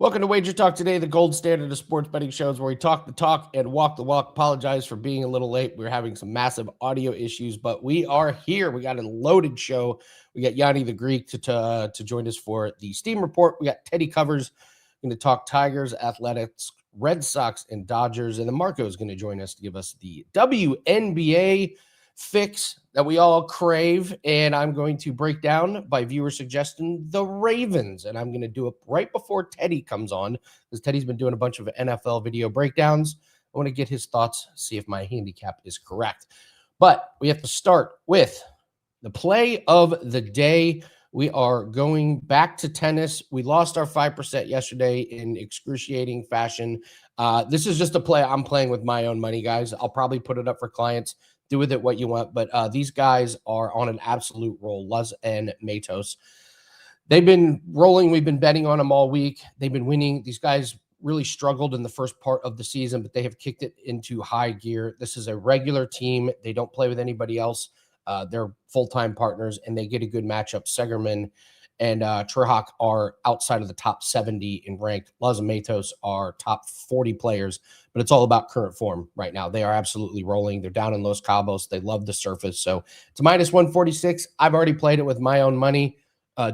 Welcome to WagerTalk Today, the gold standard of sports betting shows where we talk the talk and walk the walk. Apologize for being a little late. We're having some massive audio issues, but we are here. We got a loaded show. We got Gianni the Greek to join us for the Steam Report. We got Teddy Covers going to talk Tigers, Athletics, Red Sox, and Dodgers. And then Marco is going to join us to give us the WNBA fix that we all crave, and I'm going to break down, by viewer suggestion, the Ravens, and I'm going to do it right before Teddy comes on, because Teddy's been doing a bunch of NFL video breakdowns. I want to get his thoughts, see if my handicap is correct. But we have to start with the play of the day. We are going back to tennis. We lost our 5% yesterday in excruciating fashion. This is just a play I'm playing with my own money, guys. I'll probably put it up for clients. Do with it what you want, but these guys are on an absolute roll. Luz and Matos. They've been rolling. We've been betting on them all week. They've been winning. These guys really struggled in the first part of the season, but they have kicked it into high gear. This is a regular team. They don't play with anybody else. They're full-time partners, and they get a good matchup. Segerman and Trihak are outside of the top 70 in ranked. Luz and Matos are top 40 players, but it's all about current form right now. They are absolutely rolling. They're down in Los Cabos. They love the surface. So it's a minus 146. I've already played it with my own money.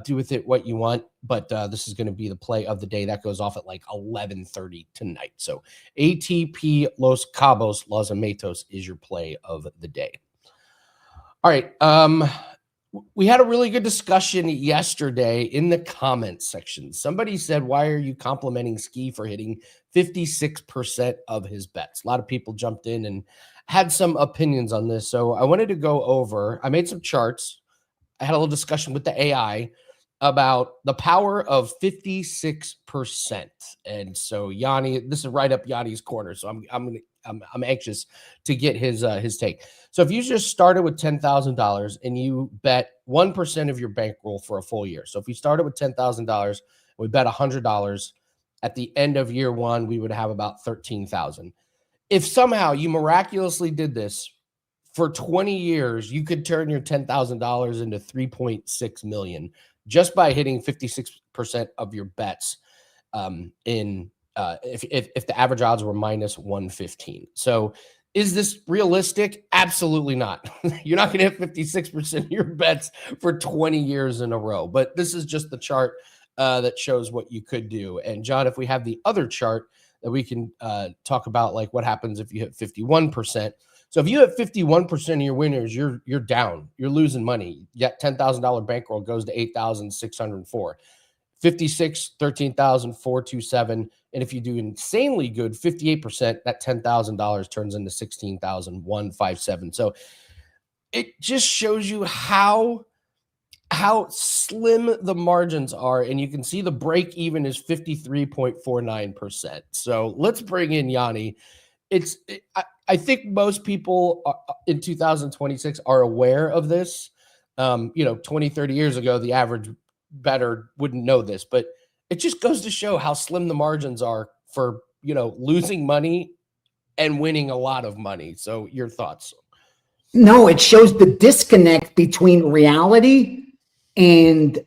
Do with it what you want, but this is going to be the play of the day. That goes off at like 11:30 tonight. So ATP Los Cabos, Luz and Matos is your play of the day. All right. We had a really good discussion yesterday in the comments section. Somebody said, why are you complimenting Ski for hitting 56% of his bets? A lot of people jumped in and had some opinions on this. So I wanted to go over, I made some charts. I had a little discussion with the AI about the power of 56%. And so Gianni, this is right up Yanni's corner. So I'm anxious to get his take. So if you just started with $10,000 and you bet 1% of your bankroll for a full year. So if you started with $10,000, we bet $100 at the end of year one, we would have about $13,000. If somehow you miraculously did this for 20 years, you could turn your $10,000 into $3.6 million just by hitting 56% of your bets if the average odds were minus 115. So is this realistic? Absolutely not. You're not going to hit 56% of your bets for 20 years in a row. But this is just the chart that shows what you could do. And John, if we have the other chart that we can talk about, like what happens if you hit 51%. So if you hit 51% of your winners, you're down. You're losing money. Yet $10,000 bankroll goes to 8,604. 56, 13,427. And if you do insanely good, 58%, that $10,000 turns into 16,157. So it just shows you how slim the margins are. And you can see the break even is 53.49%. So let's bring in Gianni. I think most people in 2026 are aware of this. 20, 30 years ago, the average bettor wouldn't know this, but it just goes to show how slim the margins are for, losing money and winning a lot of money. So your thoughts? No, it shows the disconnect between reality and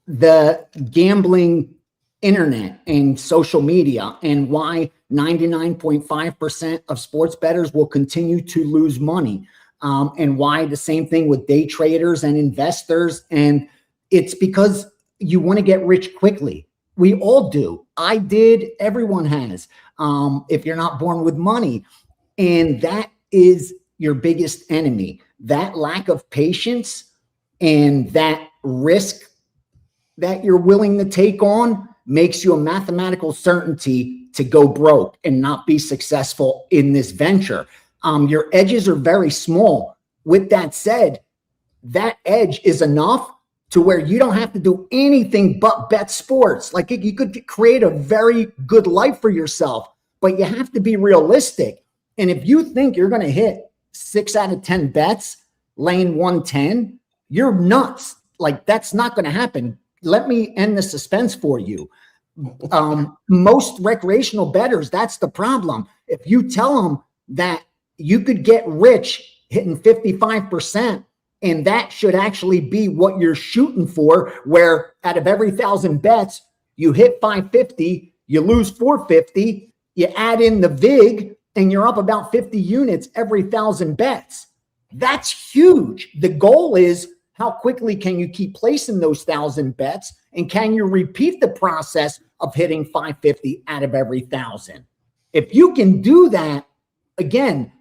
the gambling internet and social media, and why 99.5% of sports bettors will continue to lose money. And why the same thing with day traders and investors. And it's because you want to get rich quickly. We all do. I did. Everyone has. If you're not born with money, and that is your biggest enemy. That lack of patience and that risk that you're willing to take on makes you a mathematical certainty to go broke and not be successful in this venture. Your edges are very small. With that said, that edge is enough to where you don't have to do anything but bet sports. Like, you could create a very good life for yourself, but you have to be realistic. And if you think you're going to hit 6 out of 10 bets, lane 110, you're nuts. Like, that's not going to happen. Let me end the suspense for you. Most recreational bettors, that's the problem. If you tell them that you could get rich hitting 55%, and that should actually be what you're shooting for, where out of every 1,000 bets, you hit 550, You lose 450, you add in the VIG, and you're up about 50 units every 1,000 bets. That's huge. The goal is how quickly can you keep placing those 1,000 bets, and can you repeat the process of hitting 550 out of every 1,000? If you can do that, again,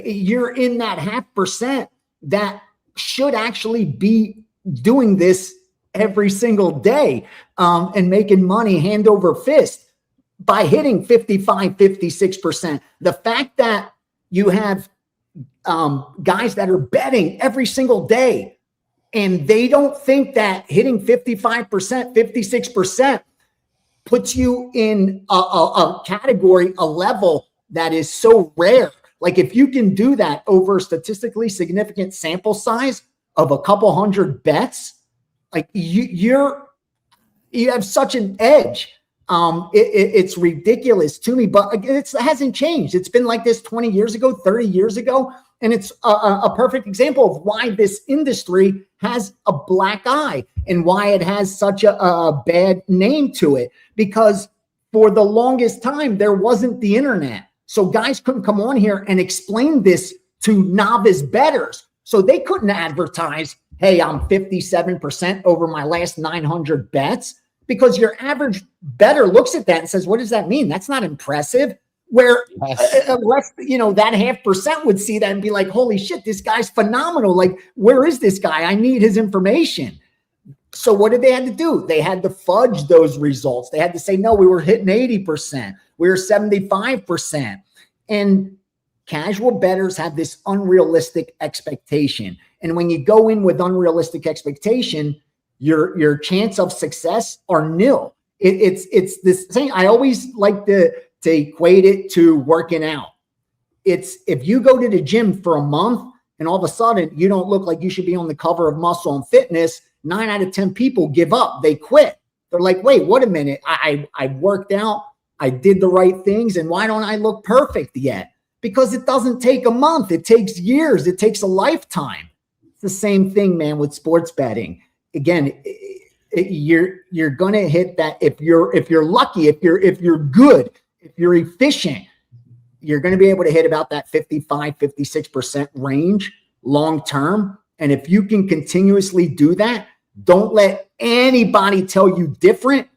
you're in that 0.5% that should actually be doing this every single day and making money hand over fist by hitting 55, 56%. The fact that you have guys that are betting every single day and they don't think that hitting 55%, 56% puts you in a category, a level that is so rare. Like if you can do that over a statistically significant sample size of a couple hundred bets, like you have such an edge. It's ridiculous to me, but it hasn't changed. It's been like this 20 years ago, 30 years ago. And it's a perfect example of why this industry has a black eye and why it has such a bad name to it. Because for the longest time, there wasn't the internet. So guys couldn't come on here and explain this to novice bettors. So they couldn't advertise, hey, I'm 57% over my last 900 bets, because your average bettor looks at that and says, what does that mean? That's not impressive. Where unless, that 0.5% would see that and be like, holy shit, this guy's phenomenal. Like, where is this guy? I need his information. So what did they have to do? They had to fudge those results. They had to say, no, we were hitting 80%. We were 75%. And casual bettors have this unrealistic expectation. And when you go in with unrealistic expectation, your chance of success are nil. It's this thing. I always like to equate it to working out. It's if you go to the gym for a month and all of a sudden you don't look like you should be on the cover of Muscle and Fitness, 9 out of 10 people give up. They quit. They're like, wait, what a minute. I worked out. I did the right things. And why don't I look perfect yet? Because it doesn't take a month. It takes years. It takes a lifetime. It's the same thing, man, with sports betting. Again, you're going to hit that. If you're lucky, if you're good, if you're efficient, you're going to be able to hit about that 55, 56% range long term. And if you can continuously do that, don't let anybody tell you different.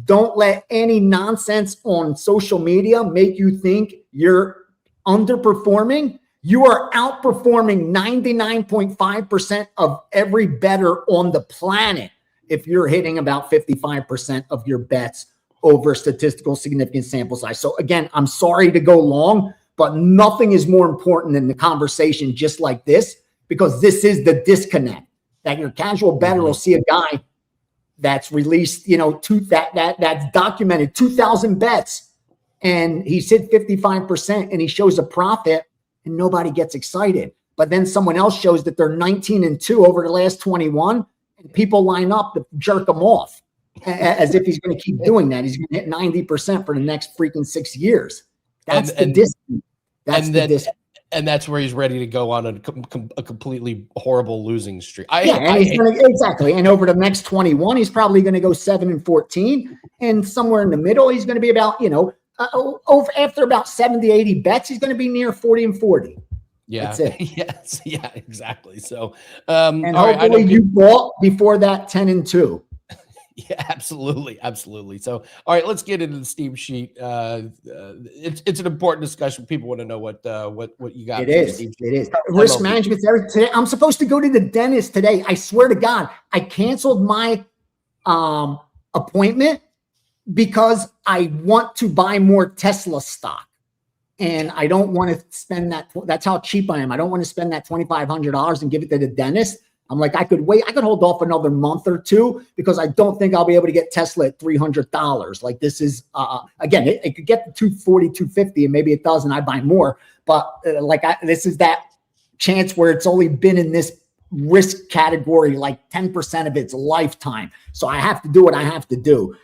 Don't let any nonsense on social media make you think you're underperforming. You are outperforming 99.5% of every bettor on the planet if you're hitting about 55% of your bets over statistical significant sample size. So again, I'm sorry to go long, but nothing is more important than the conversation just like this, because this is the disconnect that your casual bettor will see a guy that's released, that's documented 2,000 bets and he's hit 55% and he shows a profit and nobody gets excited. But then someone else shows that they're 19-2 over the last 21 and people line up to jerk them off as if he's going to keep doing that. He's going to hit 90% for the next freaking 6 years. That's the disconnect. That's the disconnect. And that's where he's ready to go on a completely horrible losing streak. Exactly. And over the next 21, he's probably going to go 7-14. And somewhere in the middle, he's going to be about, after about 70, 80 bets, he's going to be near 40-40. Yeah. That's it. Yes. Yeah, exactly. So, and hopefully you bought before that 10-2. Yeah, absolutely. Absolutely. So, all right, let's get into the Steam sheet. It's an important discussion. People want to know what you got. It is. Risk management. Today, I'm supposed to go to the dentist today. I swear to God, I canceled my appointment because I want to buy more Tesla stock. And I don't want to spend that. That's how cheap I am. I don't want to spend that $2,500 and give it to the dentist. I'm like, I could wait. I could hold off another month or two because I don't think I'll be able to get Tesla at $300. Like this is, again, it could get to $240, $250, and maybe it does, and I buy more. But this is that chance where it's only been in this risk category like 10% of its lifetime. So I have to do what I have to do.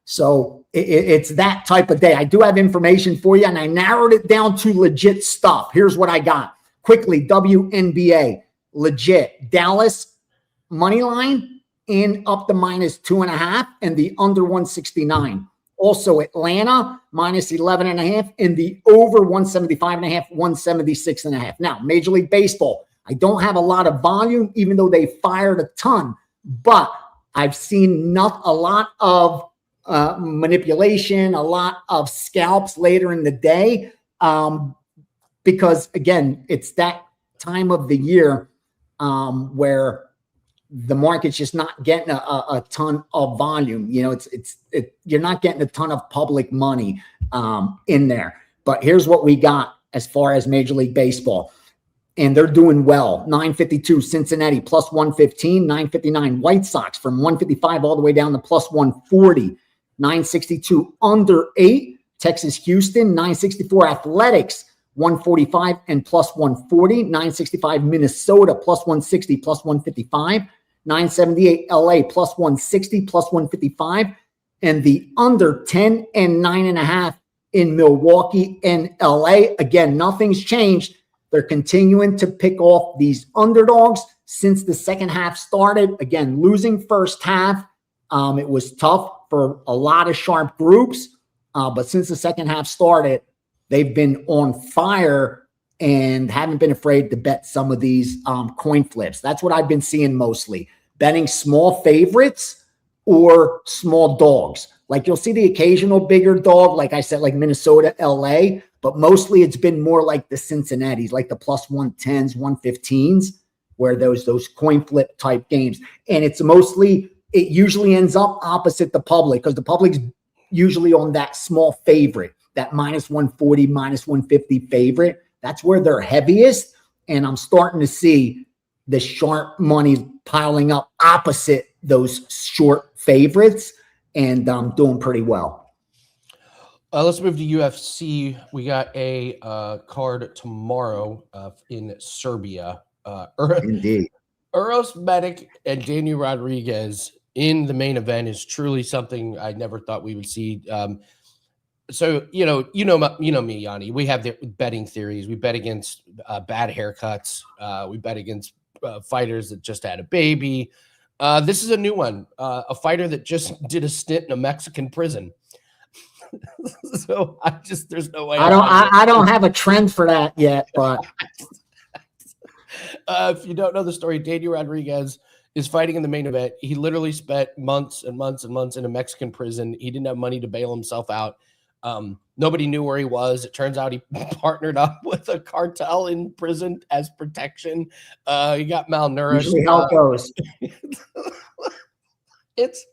So it's that type of day. I do have information for you, and I narrowed it down to legit stuff. Here's what I got. Quickly, WNBA. Legit. Dallas money line in up to -2.5 and the under 169. Also Atlanta minus 11.5 and the over 175.5, 176.5. Now, Major League Baseball, I don't have a lot of volume, even though they fired a ton, but I've seen not a lot of manipulation, a lot of scalps later in the day, because again, it's that time of the year where the market's just not getting a ton of volume. You know, you're not getting a ton of public money in there. But here's what we got as far as Major League Baseball. And they're doing well. 952 Cincinnati plus 115, 959 White Sox from 155 all the way down to plus 140, 962 under 8 Texas Houston, 964 Athletics 145 and plus 140, 965 Minnesota plus 160 plus 155, 978 LA plus 160 plus 155, and the under 10 and 9.5 in Milwaukee and LA. Again, nothing's changed. They're continuing to pick off these underdogs since the second half started. Again, losing first half. It was tough for a lot of sharp groups, but since the second half started, they've been on fire and haven't been afraid to bet some of these coin flips. That's what I've been seeing mostly. Betting small favorites or small dogs. Like you'll see the occasional bigger dog, like I said, like Minnesota, LA, but mostly it's been more like the Cincinnatis, like the plus 110s, 115s, where those coin flip type games. And it's mostly, it usually ends up opposite the public because the public's usually on that small favorite, that minus 140, minus 150 favorite. That's where they're heaviest. And I'm starting to see the sharp money piling up opposite those short favorites, and doing pretty well. Let's move to UFC. We got a card tomorrow in Serbia. Indeed. Uros Medic and Daniel Rodriguez in the main event is truly something I never thought we would see. So you know me, Gianni. We have the betting theories. We bet against bad haircuts. We bet against fighters that just had a baby. This is a new one. A fighter that just did a stint in a Mexican prison. So there's no way. I don't have a trend for that yet, but if you don't know the story, Daniel Rodriguez is fighting in the main event. He literally spent months and months and months in a Mexican prison. He didn't have money to bail himself out. Nobody knew where he was. It turns out he partnered up with a cartel in prison as protection. He got malnourished. Usually how it goes. It's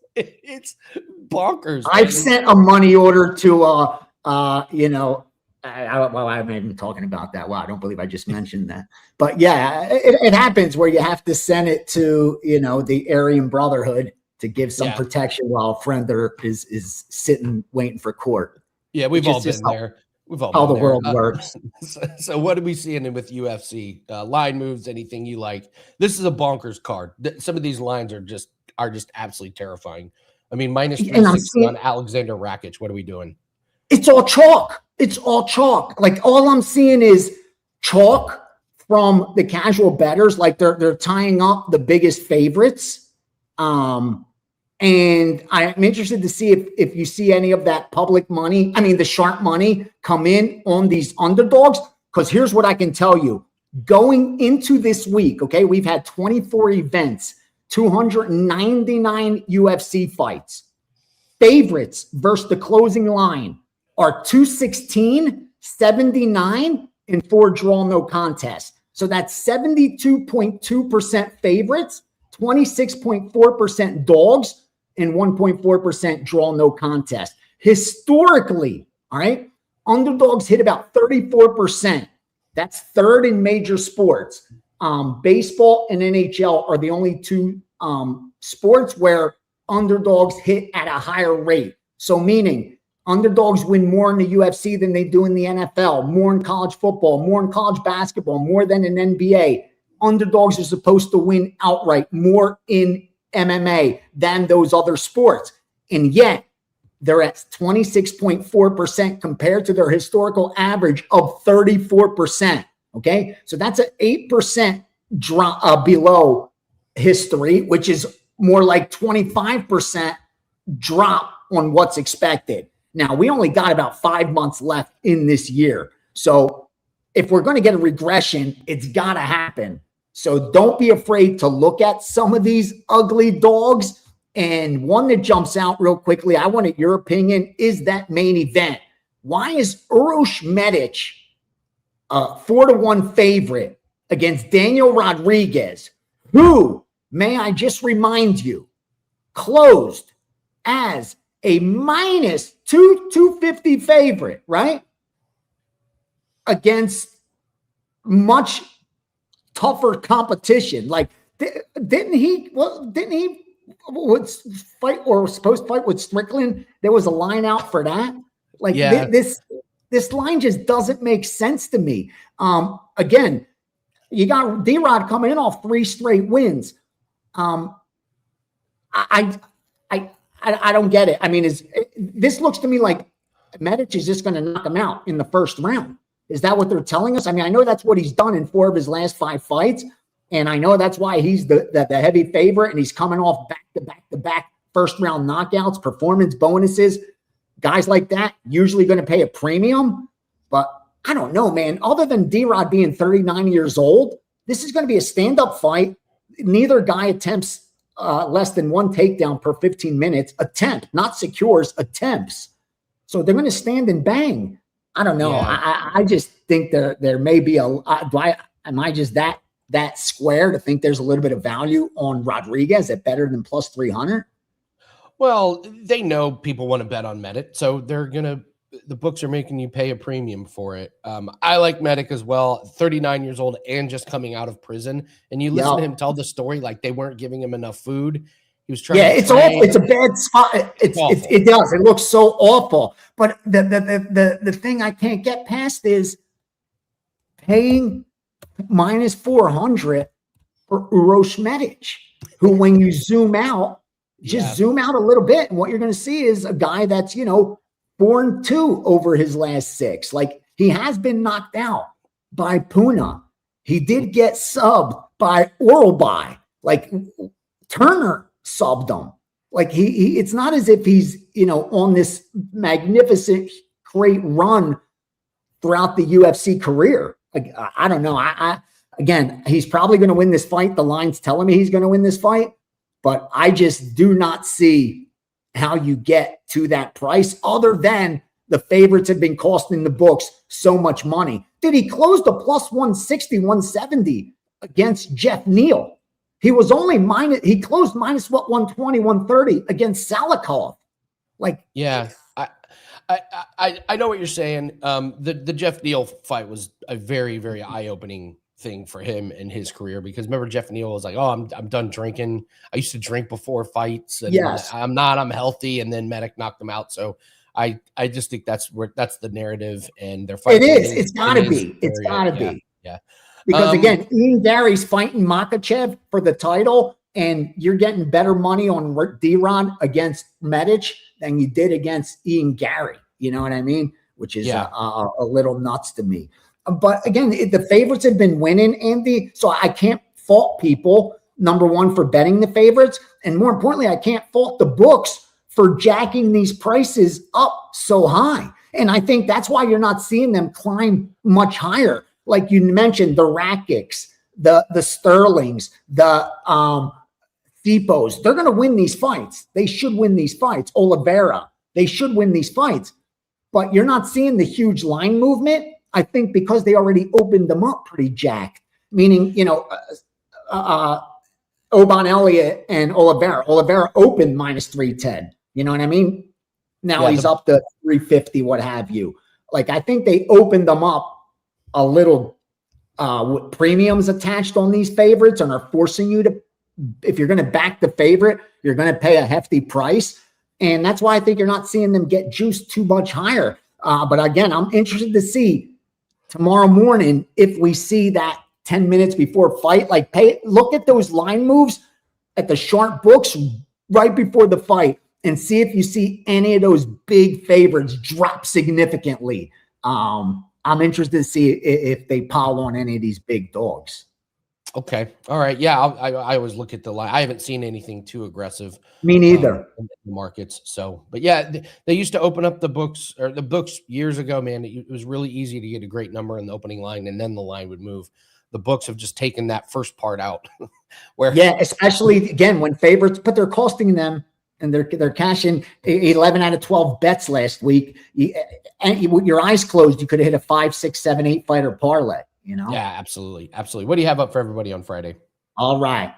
bonkers. I've sent a money order to I'm even talking about that. Wow, I don't believe I just mentioned that. But yeah, it happens where you have to send it to the Aryan Brotherhood to give some protection while a friend there is sitting waiting for court. Yeah, we've all been there. We've all how been the there. world works. So what are we seeing with UFC? Line moves, anything you like? This is a bonkers card. Some of these lines are just absolutely terrifying. I mean, minus 360 on Alexander Rakic. What are we doing? It's all chalk. It's all chalk. Like all I'm seeing is chalk from the casual bettors. Like they're tying up the biggest favorites. And I'm interested to see if you see any of that public money, the sharp money come in on these underdogs. Because here's what I can tell you. Going into this week, okay, we've had 24 events, 299 UFC fights. Favorites versus the closing line are 216, 79, and 4 draw no contest. So that's 72.2% favorites, 26.4% dogs, and 1.4% draw no contest. Historically, all right, underdogs hit about 34%. That's third in major sports. Baseball and NHL are the only two sports where underdogs hit at a higher rate. So meaning underdogs win more in the UFC than they do in the NFL, more in college football, more in college basketball, more than in NBA. Underdogs are supposed to win outright more in MMA than those other sports. And yet they're at 26.4% compared to their historical average of 34%. Okay. So that's an 8% drop below history, which is more like 25% drop on what's expected. Now, we only got about 5 months left in this year. So if we're going to get a regression, it's got to happen. So don't be afraid to look at some of these ugly dogs. And one that jumps out real quickly, I wanted your opinion, is that main event. Why is Uroš Medic a 4-1 favorite against Daniel Rodriguez, who, may I just remind you, closed as a minus 250 favorite, right? Against much tougher competition. Like, didn't he would fight or was supposed to fight with Strickland? There was a line out for that. Like, yeah. This line just doesn't make sense to me. Again, you got D-Rod coming in off 3 straight wins. I don't get it. I mean, this looks to me like Medic is just going to knock him out in the first round. Is that what they're telling us? I mean, I know that's what he's done in 4 of his last 5 fights, and I know that's why he's the heavy favorite, and he's coming off back first round knockouts, performance bonuses. Guys like that usually going to pay a premium, but I don't know, man. Other than D-Rod being 39 years old, this is going to be a stand-up fight. Neither guy attempts less than 1 takedown per 15 minutes. Attempt, not secures, attempts. So they're going to stand and bang. I don't know. Yeah. I just think there may be am I just that square to think there's a little bit of value on Rodriguez at better than plus 300? Well, they know people want to bet on Medic, so the books are making you pay a premium for it. I like Medic as well, 39 years old and just coming out of prison. And you listen to him tell the story like they weren't giving him enough food. He was trying. Yeah, it's awful. It's a bad spot. It does. It looks so awful. But the thing I can't get past is paying minus 400 for Uroš Medic, who, when you zoom out, zoom out a little bit, and what you're going to see is a guy that's 4-2 over his last 6. Like, he has been knocked out by Puna. He did get subbed by Oralby. Like, Turner subbed him. Like, he it's not as if he's, on this magnificent, great run throughout the UFC career. Like, I don't know. Again, he's probably going to win this fight. The line's telling me he's going to win this fight, but I just do not see how you get to that price other than the favorites have been costing the books so much money. Did he close the plus 160, 170 against Jeff Neal? He was only he closed minus 120, 130 against Salikov. Like, yeah, I know what you're saying. The Jeff Neal fight was a very, very eye-opening thing for him in his career, because remember, Jeff Neal was like, "Oh, I'm done drinking. I used to drink before fights, and I'm healthy." And then Medic knocked him out. So I just think that's the narrative, and they're fighting. It is. It's got to be. It's got to be. Yeah. Because again, Ian Gary's fighting Makhachev for the title, and you're getting better money on D-Rod against Medic than you did against Ian Gary. You know what I mean? Which is a little nuts to me. But again, the favorites have been winning, Andy. So I can't fault people, number one, for betting the favorites. And more importantly, I can't fault the books for jacking these prices up so high. And I think that's why you're not seeing them climb much higher. Like you mentioned, the Rakics, the Sterlings, the Thipos, they're going to win these fights. They should win these fights. Oliveira, they should win these fights. But you're not seeing the huge line movement, I think, because they already opened them up pretty jacked. Meaning, Oban Elliott and Oliveira. Oliveira opened minus 310. You know what I mean? Now he's up to 350, what have you. Like, I think they opened them up a little with premiums attached on these favorites, and are forcing you to, if you're going to back the favorite, you're going to pay a hefty price. And that's why I think you're not seeing them get juiced too much higher. But again, I'm interested to see tomorrow morning if we see that 10 minutes before fight. Like, look at those line moves at the sharp books right before the fight and see if you see any of those big favorites drop significantly. I'm interested to see if they pile on any of these big dogs. Okay. All right. Yeah. I always look at the line. I haven't seen anything too aggressive Me neither. in the markets. So, but yeah, they used to open up the books years ago, man. It was really easy to get a great number in the opening line and then the line would move. The books have just taken that first part out where, Yeah, especially again when favorites, but they're costing them and they're cashing 11 out of 12 bets last week. With your eyes closed, you could have hit a 5, 6, 7, 8 fighter parlay. yeah, absolutely. Absolutely. What do you have up for everybody on Friday? All right.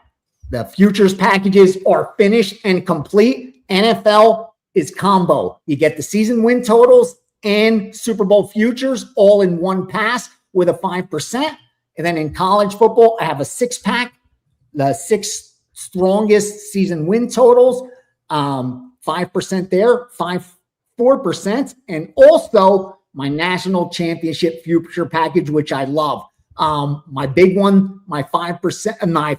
The futures packages are finished and complete. NFL is combo. You get the season win totals and Super Bowl futures all in one pass with a 5%. And then in college football, I have a 6-pack, the 6 strongest season win totals, 5% there, 4%. And also my national championship future package, which I love. My big one, my 5%, and my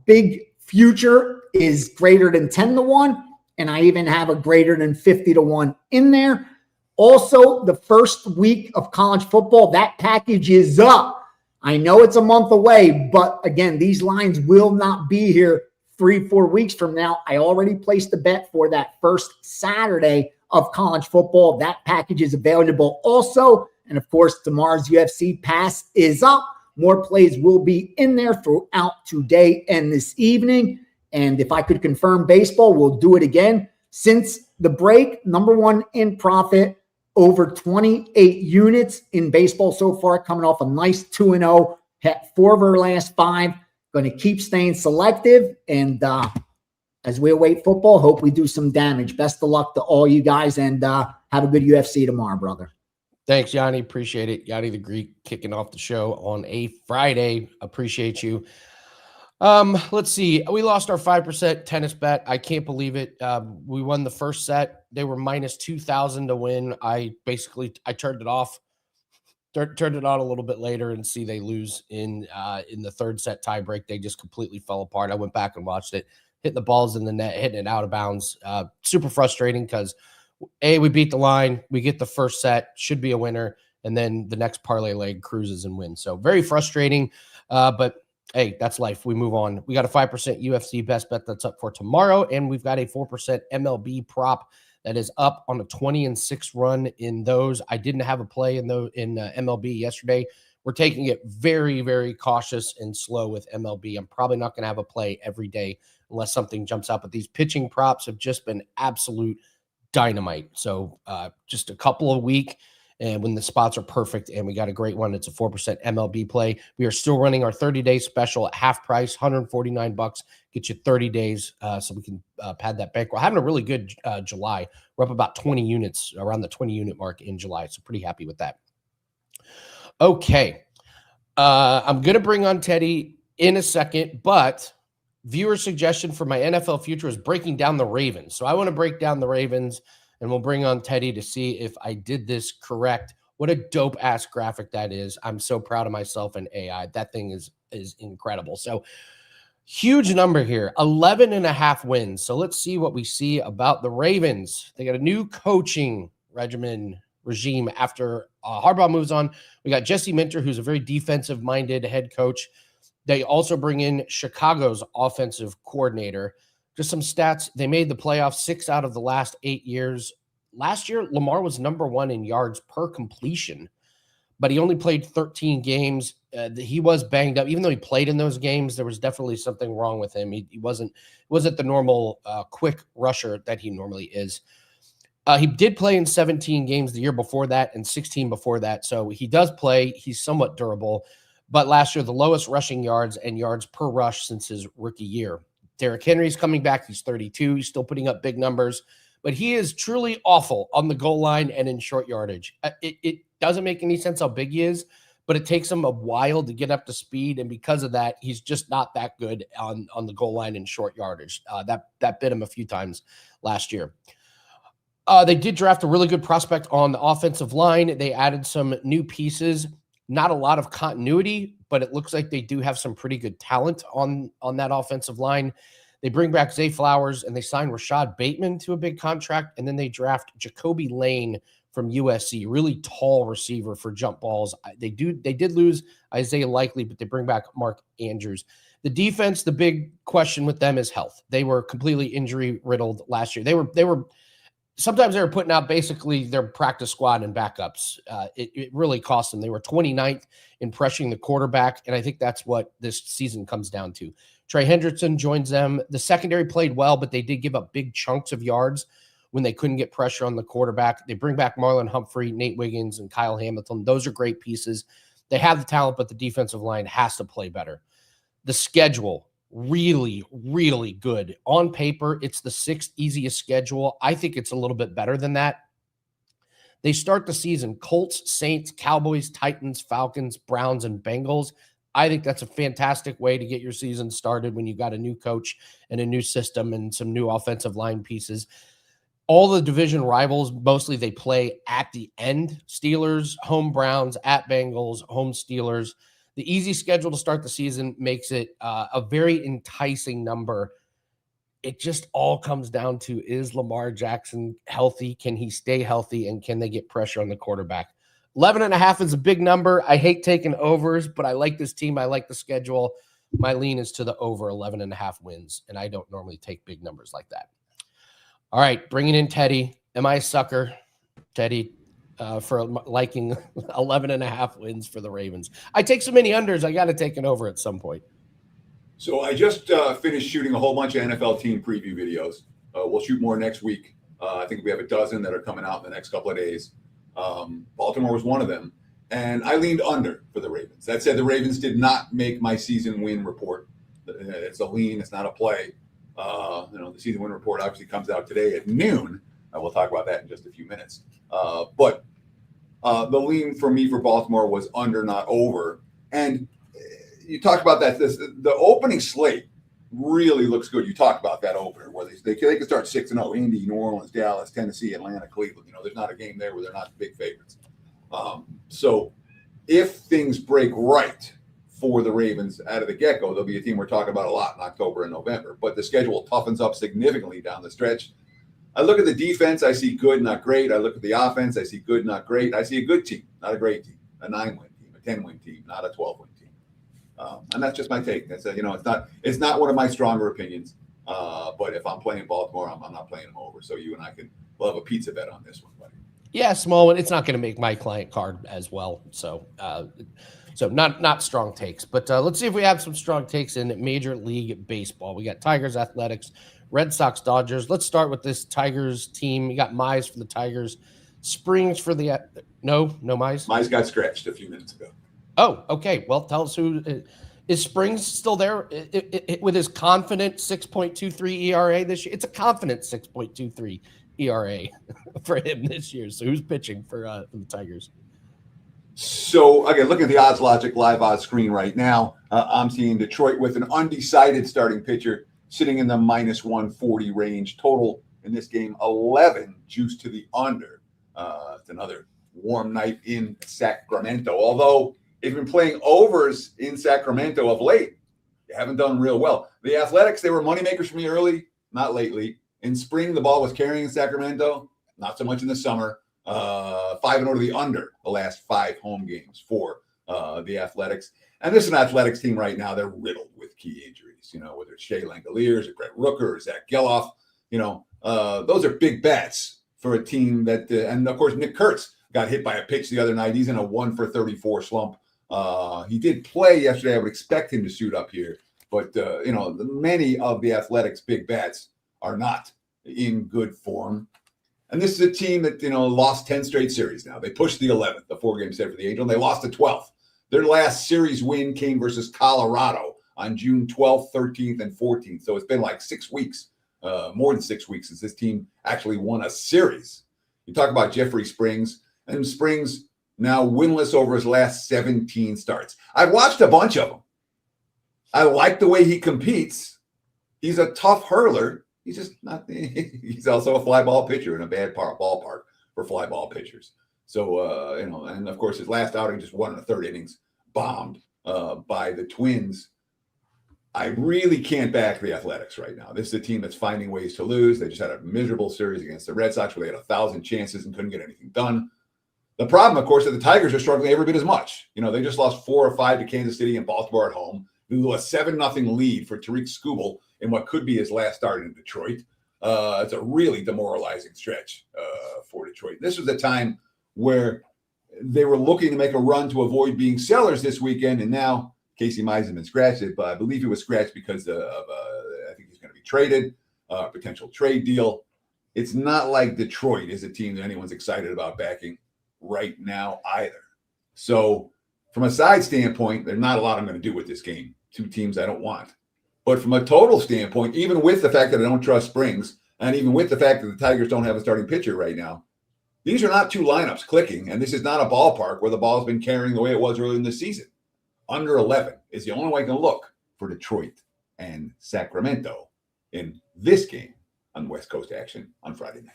big future is greater than 10-1. And I even have a greater than 50-1 in there. Also, the first week of college football, that package is up. I know it's a month away, but again, these lines will not be here 3-4 weeks from now. I already placed the bet for that first Saturday of college football. That package is available also. And of course, tomorrow's UFC pass is up. More plays will be in there throughout today and this evening. And if I could confirm baseball, we'll do it again. Since the break, number one in profit, over 28 units in baseball so far, coming off a nice 2-0, hit 4 of our last 5. Going to keep staying selective. And as we await football, hope we do some damage. Best of luck to all you guys, and have a good UFC tomorrow, brother. Thanks, Gianni. Appreciate it. Gianni the Greek kicking off the show on a Friday. Appreciate you. Let's see. We lost our 5% tennis bet. I can't believe it. We won the first set. They were minus 2,000 to win. I turned it off, turned it on a little bit later, and see they lose in the third set tiebreak. They just completely fell apart. I went back and watched it, hitting the balls in the net, hitting it out of bounds. Super frustrating because we beat the line. We get the first set, should be a winner. And then the next parlay leg cruises and wins. So very frustrating. But hey, that's life. We move on. We got a 5% UFC best bet that's up for tomorrow. And we've got a 4% MLB prop that is up on a 20-6 run in those. I didn't have a play in MLB yesterday. We're taking it very, very cautious and slow with MLB. I'm probably not going to have a play every day unless something jumps out. But these pitching props have just been absolute dynamite. So just a couple of week, and when the spots are perfect, and we got a great one, it's a 4% MLB play. We are still running our 30-day special at half price, $149. Get you 30 days so we can pad that bankroll. Having a really good July. We're up about 20 units, around the 20-unit mark in July. So pretty happy with that. Okay. I'm going to bring on Teddy in a second, but viewer suggestion for my NFL future is breaking down the Ravens. So I want to break down the Ravens, and we'll bring on Teddy to see if I did this correct. What a dope ass graphic that is. I'm so proud of myself and AI. That thing is incredible. So huge number here, 11.5 wins. So let's see what we see about the Ravens. They got a new coaching regime after Harbaugh moves on. We got Jesse Minter, who's a very defensive minded head coach. They also bring in Chicago's offensive coordinator. Just some stats. They made the playoffs 6 out of the last 8 years. Last year, Lamar was number 1 in yards per completion, but he only played 13 games. He was banged up. Even though he played in those games, there was definitely something wrong with him. He wasn't the normal quick rusher that he normally is. He did play in 17 games the year before that and 16 before that. So he does play. He's somewhat durable. But last year, the lowest rushing yards and yards per rush since his rookie year. Derrick Henry's coming back. He's 32. He's still putting up big numbers. But he is truly awful on the goal line and in short yardage. It doesn't make any sense how big he is, but it takes him a while to get up to speed. And because of that, he's just not that good on the goal line and short yardage. That bit him a few times last year. They did draft a really good prospect on the offensive line. They added some new pieces. Not a lot of continuity, but it looks like they do have some pretty good talent on that offensive line. They bring back Zay Flowers, and they sign Rashad Bateman to a big contract, and then they draft Jacoby Lane from USC, really tall receiver for jump balls. They did lose Isaiah Likely, but they bring back Mark Andrews. The defense, the big question with them is health. They were completely injury riddled last year. They were sometimes they were putting out basically their practice squad and backups. It really cost them. They were 29th in pressuring the quarterback, and I think that's what this season comes down to. Trey Hendrickson joins them. The secondary played well, but they did give up big chunks of yards when they couldn't get pressure on the quarterback. They bring back Marlon Humphrey, Nate Wiggins, and Kyle Hamilton. Those are great pieces. They have the talent, but the defensive line has to play better. The schedule, really, really good. On paper, it's the 6th easiest schedule. I think it's a little bit better than that. They start the season Colts, Saints, Cowboys, Titans, Falcons, Browns, and Bengals. I think that's a fantastic way to get your season started when you've got a new coach and a new system and some new offensive line pieces. All the division rivals, mostly they play at the end. Steelers, home Browns, at Bengals, home Steelers. The easy schedule to start the season makes it a very enticing number. It just all comes down to, is Lamar Jackson healthy? Can he stay healthy? And can they get pressure on the quarterback? 11.5 is a big number. I hate taking overs, but I like this team. I like the schedule. My lean is to the over 11.5 wins, and I don't normally take big numbers like that. All right, bringing in Teddy. Am I a sucker, Teddy, for liking 11.5 wins for the Ravens? I take so many unders, I got to take an over at some point. So I just finished shooting a whole bunch of NFL team preview videos. We'll shoot more next week. I think we have a dozen that are coming out in the next couple of days. Baltimore was one of them. And I leaned under for the Ravens. That said, the Ravens did not make my season win report. It's a lean. It's not a play. The season win report obviously comes out today at noon. We'll talk about that in just a few minutes. But the lean for me for Baltimore was under, not over. And you talked about that. The opening slate really looks good. You talked about that opener where they can start 6-0. Indy, New Orleans, Dallas, Tennessee, Atlanta, Cleveland. There's not a game there where they're not big favorites. So if things break right for the Ravens out of the get-go, they'll be a team we're talking about a lot in October and November. But the schedule toughens up significantly down the stretch. I look at the defense, I see good, not great. I look at the offense, I see good, not great. I see a good team, not a great team, a 9-win team, a 10-win team, not a 12-win team. And that's just my take. That's it's not one of my stronger opinions. But if I'm playing Baltimore, I'm not playing them over. So you and I we'll have a pizza bet on this one, buddy. Yeah, small one. It's not going to make my client card as well. So not strong takes. But let's see if we have some strong takes in Major League Baseball. We got Tigers, Athletics, Red Sox, Dodgers. Let's start with this Tigers team. You got Mize for the Tigers, Springs for the no Mize. Mize got scratched a few minutes ago. Oh, okay. Well, tell us who is Springs still there with his confident 6.23 ERA this year? It's a confident 6.23 ERA for him this year. So who's pitching for the Tigers? So again, looking at the odds logic live odds screen right now, I'm seeing Detroit with an undecided starting pitcher sitting in the -140 range. Total in this game 11, juice to the under. It's another warm night in Sacramento. Although if you've been playing overs in Sacramento of late, you haven't done real well. The Athletics, they were moneymakers for me early, not lately. In spring, the ball was carrying in Sacramento, not so much in the summer. 5-0 to the under the last 5 home games for the Athletics. And this is an Athletics team right now. They're riddled with key injuries, whether it's Shea Langoliers or Brett Rooker or Zach Geloff. Those are big bets for a team that, and of course, Nick Kurtz got hit by a pitch the other night. He's in a 1-for-34 slump. He did play yesterday. I would expect him to suit up here. But, many of the Athletics' big bets are not in good form. And this is a team that, lost 10 straight series now. They pushed the 11th, the 4-game set for the Angels. They lost the 12th. Their last series win came versus Colorado on June 12th, 13th, and 14th. So it's been like 6 weeks, more than 6 weeks since this team actually won a series. You talk about Jeffrey Springs, and Springs now winless over his last 17 starts. I've watched a bunch of them. I like the way he competes. He's a tough hurler. He's just not. He's also a fly ball pitcher in a bad ballpark for fly ball pitchers. So and of course his last outing, just 1 1/3 innings, bombed by the Twins. I really can't back the Athletics right now. This is a team that's finding ways to lose. They just had a miserable series against the Red Sox where they had 1,000 chances and couldn't get anything done. The problem, of course, is the Tigers are struggling every bit as much. They just lost 4 or 5 to Kansas City and Baltimore at home. They blew a 7-0 lead for Tariq Skubal in what could be his last start in Detroit. It's a really demoralizing stretch for Detroit. This was a time where they were looking to make a run to avoid being sellers this weekend, and now Casey Mize has been scratched, but I believe he was scratched because of I think he's going to be traded, potential trade deal. It's not like Detroit is a team that anyone's excited about backing right now either. So from a side standpoint, there's not a lot I'm going to do with this game. 2 teams I don't want. But from a total standpoint, even with the fact that I don't trust Springs, and even with the fact that the Tigers don't have a starting pitcher right now, these are not 2 lineups clicking, and this is not a ballpark where the ball's been carrying the way it was early in the season. Under 11 is the only way I can look for Detroit and Sacramento in this game on West Coast action on Friday night.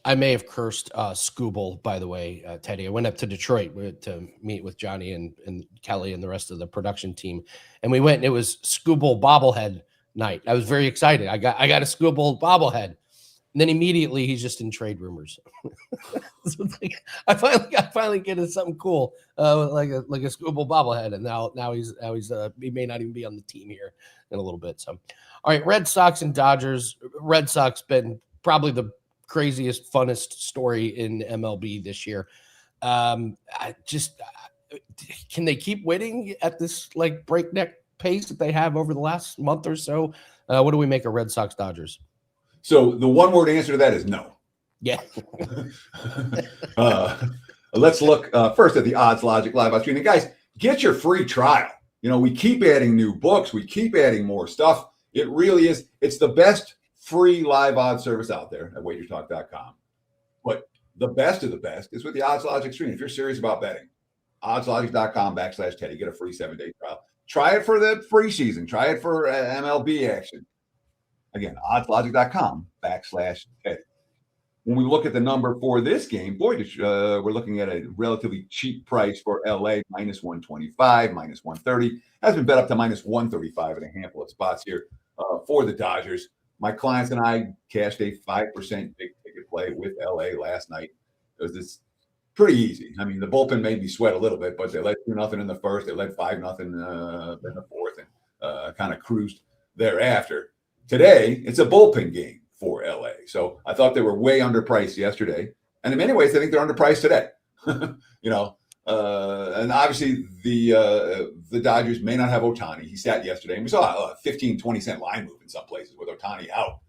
I may have cursed Skubal, by the way, Teddy. I went up to Detroit to meet with Johnny and Kelly and the rest of the production team, and we went, and it was Skubal bobblehead night. I was very excited. I got a Skubal bobblehead. And then immediately he's just in trade rumors. So it's like, I finally get something cool, like a Skubal bobblehead, and now he's he may not even be on the team here in a little bit. So, all right, Red Sox and Dodgers. Red Sox been probably the craziest, funnest story in MLB this year. Can they keep winning at this like breakneck pace that they have over the last month or so? What do we make of Red Sox Dodgers? So the one-word answer to that is no. Yeah. Let's look first at the Odds Logic live on stream. And guys, get your free trial. We keep adding new books. We keep adding more stuff. It really is. It's the best free live odds service out there at WagerTalk.com. But the best of the best is with the Odds Logic stream. If you're serious about betting, oddslogic.com/Teddy. Get a free 7-day trial. Try it for the preseason. Try it for MLB action. Again, oddslogic.com/Teddy. When we look at the number for this game, boy, we're looking at a relatively cheap price for LA, -125, -130. Has been bet up to -135 in a handful of spots here for the Dodgers. My clients and I cashed a 5% big ticket play with LA last night. It was pretty easy. I mean, the bullpen made me sweat a little bit, but they led 2-0 in the first. They led 5-0 in the fourth, and kind of cruised thereafter. Today, it's a bullpen game for LA. So I thought they were way underpriced yesterday. And in many ways, I think they're underpriced today. And obviously the Dodgers may not have Ohtani. He sat yesterday, and we saw a 15, 20 cent line move in some places with Ohtani out.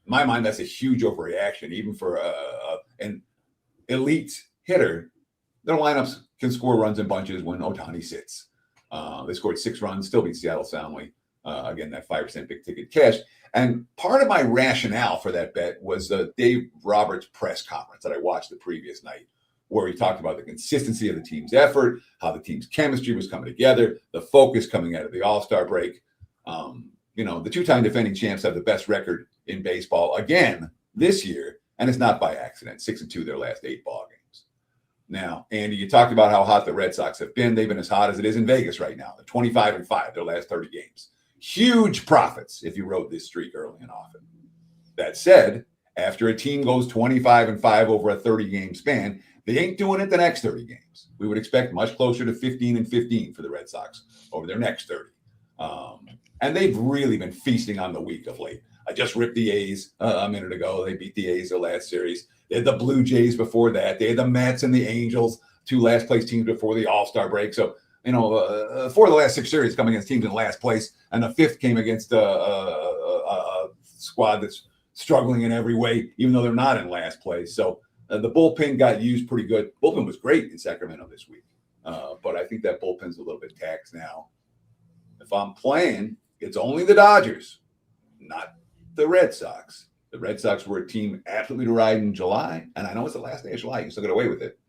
In my mind, that's a huge overreaction, even for an elite hitter. Their lineups can score runs in bunches when Ohtani sits. They scored 6 runs, still beat Seattle soundly. Again, that 5% big ticket cash. And part of my rationale for that bet was the Dave Roberts press conference that I watched the previous night, where he talked about the consistency of the team's effort, how the team's chemistry was coming together, the focus coming out of the All-Star break. The 2-time defending champs have the best record in baseball again this year, and it's not by accident. 6-2 their last 8 ball games. Now, Andy, you talked about how hot the Red Sox have been. They've been as hot as it is in Vegas right now. They're 25-5 their last 30 games. Huge profits if you rode this streak early and often. That said, after a team goes 25-5 over a 30-game span, they ain't doing it the next 30 games. We would expect much closer to 15-15 for the Red Sox over their next 30. And they've really been feasting on the week of late. I just ripped the A's a minute ago. They beat the A's their last series. They had the Blue Jays before that. They had the Mets and the Angels, 2 last-place teams before the All-Star break. So, 4 of the last 6 series come against teams in last place, and the 5th came against a squad that's struggling in every way, even though they're not in last place. So the bullpen got used pretty good. Bullpen was great in Sacramento this week, but I think that bullpen's a little bit taxed now. If I'm playing, it's only the Dodgers, not the Red Sox. The Red Sox were a team absolutely to ride in July, and I know it's the last day of July. You still get away with it.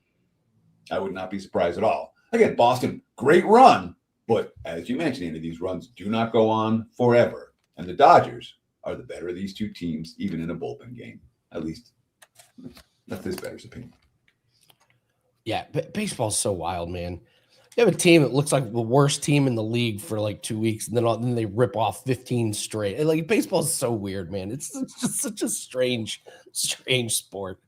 I would not be surprised at all. Again, Boston, great run, but as you mentioned, Andy, these runs do not go on forever, and the Dodgers are the better of these 2 teams, even in a bullpen game. At least that's this bettor's opinion. Yeah, baseball's so wild, man. You have a team that looks like the worst team in the league for like 2 weeks, and then they rip off 15 straight. And like baseball is so weird, man. It's just such a strange sport.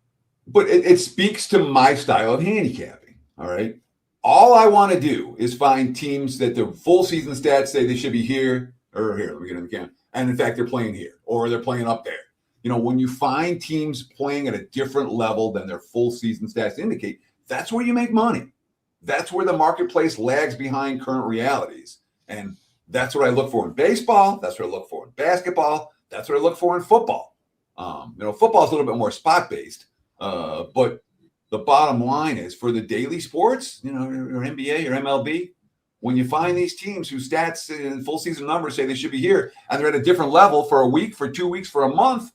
But it speaks to my style of handicapping. All right. All I want to do is find teams that the full season stats say they should be here or here. Let me get in the camera. And in fact, they're playing here or they're playing up there. You know, when you find teams playing at a different level than their full season stats indicate, that's where you make money. That's where the marketplace lags behind current realities. And that's what I look for in baseball. That's what I look for in basketball. That's what I look for in football. Football is a little bit more spot based, but the bottom line is for the daily sports, your NBA or MLB, when you find these teams whose stats and full season numbers say they should be here and they're at a different level for a week, for 2 weeks, for a month,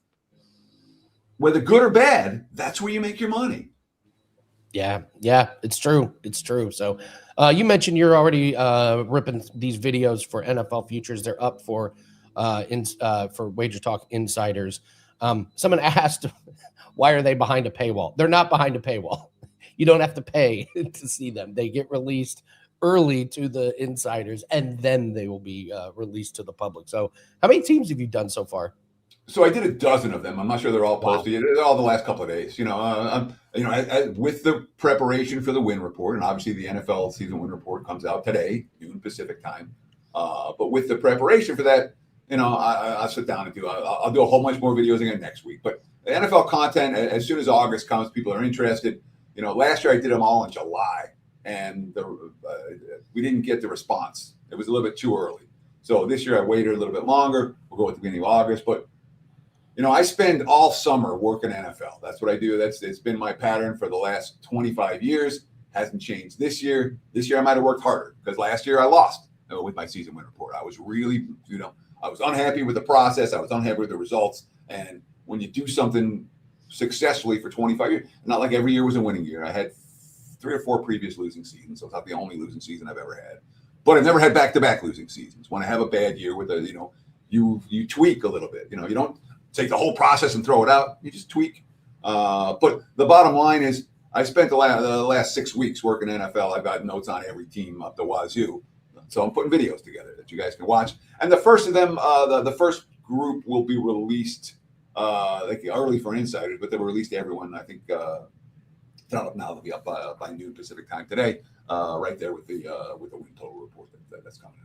whether good or bad, that's where you make your money. Yeah, it's true. So you mentioned you're already ripping these videos for NFL futures. They're up for WagerTalk Insiders. Someone asked, why are they behind a paywall? They're not behind a paywall. You don't have to pay to see them. They get released early to the insiders, and then they will be released to the public. So how many teams have you done so far? So I did a dozen of them. I'm not sure they're all posted. Wow. All the last couple of days. With the preparation for the win report, and obviously the NFL season win report comes out today, noon Pacific time. But with the preparation for that, I'll sit down and I'll do a whole bunch more videos again next week. But the NFL content, as soon as August comes, people are interested. Last year I did them all in July, and we didn't get the response. It was a little bit too early. So this year I waited a little bit longer. We'll go at the beginning of August, but I spend all summer working NFL. That's what I do. It's been my pattern for the last 25 years. Hasn't changed this year. This year I might have worked harder because last year I lost with my season win report. I was really, I was unhappy with the process. I was unhappy with the results. And when you do something successfully for 25 years, not like every year was a winning year. I had 3 or 4 previous losing seasons, so it's not the only losing season I've ever had. But I've never had back-to-back losing seasons. When I have a bad year with you tweak a little bit. You don't take the whole process and throw it out. You just tweak. But the bottom line is I spent the last 6 weeks working NFL. I've got notes on every team up the wazoo. So I'm putting videos together that you guys can watch. And the first of them, the first group will be released early for insiders, but they were released to everyone. I think now they'll be up by noon Pacific time today, right there with the win total report that's coming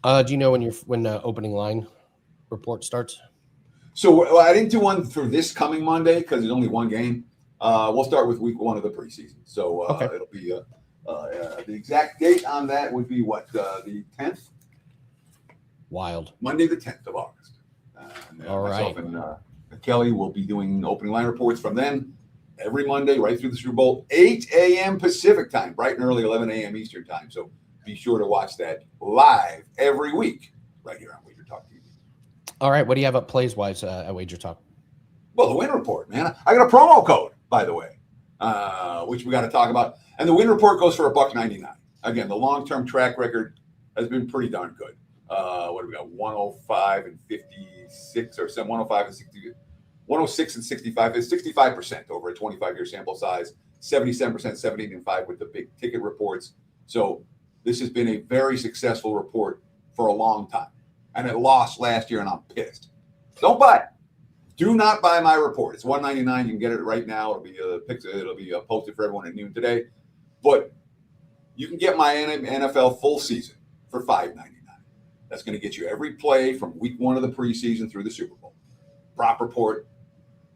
out. Do you know when the opening line report starts? So I didn't do one for this coming Monday because there's only one game. We'll start with week 1 of the preseason. So okay. It'll be the exact date on that would be the 10th? Wild. Monday the 10th of August. All myself right. And Kelly will be doing opening line reports from then every Monday right through the Super Bowl, 8 a.m. Pacific time, bright and early, 11 a.m. Eastern time. So be sure to watch that live every week right here on WagerTalk TV. All right. What do you have up plays-wise at WagerTalk? Well, the win report, man. I got a promo code, by the way, which we got to talk about. And the win report goes for $1.99. Again, the long-term track record has been pretty darn good. What do we got? 105 and 56 or 105 and 60, 106 and 65. It's 65% over a 25-year sample size. 77%, 17 and 5 with the big ticket reports. So this has been a very successful report for a long time. And it lost last year, and I'm pissed. Don't buy it. Do not buy my report. It's $1.99. You can get it right now. It'll be posted for everyone at noon today. But you can get my NFL full season for $5.99. That's going to get you every play from week 1 of the preseason through the Super Bowl. Prop report,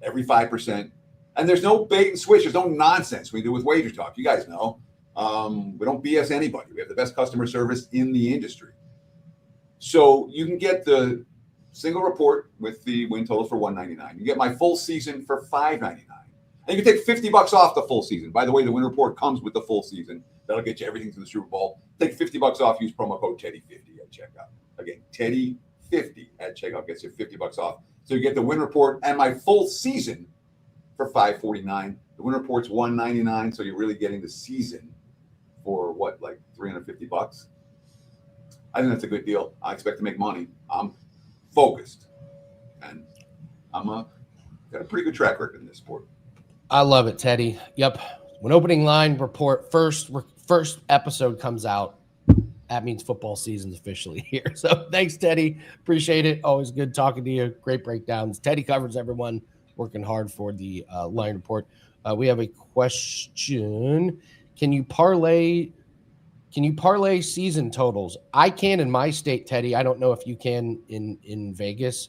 every 5%. And there's no bait and switch. There's no nonsense we do with WagerTalk. You guys know. We don't BS anybody. We have the best customer service in the industry. So you can get the single report with the win total for $1.99. You get my full season for $5.99. And you can take $50 off the full season. By the way, the win report comes with the full season. That'll get you everything to the Super Bowl. Take $50 off. Use promo code Teddy50 at checkout. Again, Teddy50 at checkout gets you $50 off. So you get the win report and my full season for $5.49. The win report's $1.99. So you're really getting the season for what, like $350? I think that's a good deal. I expect to make money. I'm focused, and I'm got a pretty good track record in this sport. I love it, Teddy. Yep. When opening line report first first episode comes out, that means football season's officially here. So thanks, Teddy. Appreciate it. Always good talking to you. Great breakdowns. Teddy covers everyone, working hard for the line report. We have a question. Can you parlay season totals? I can in my state, Teddy. I don't know if you can in Vegas.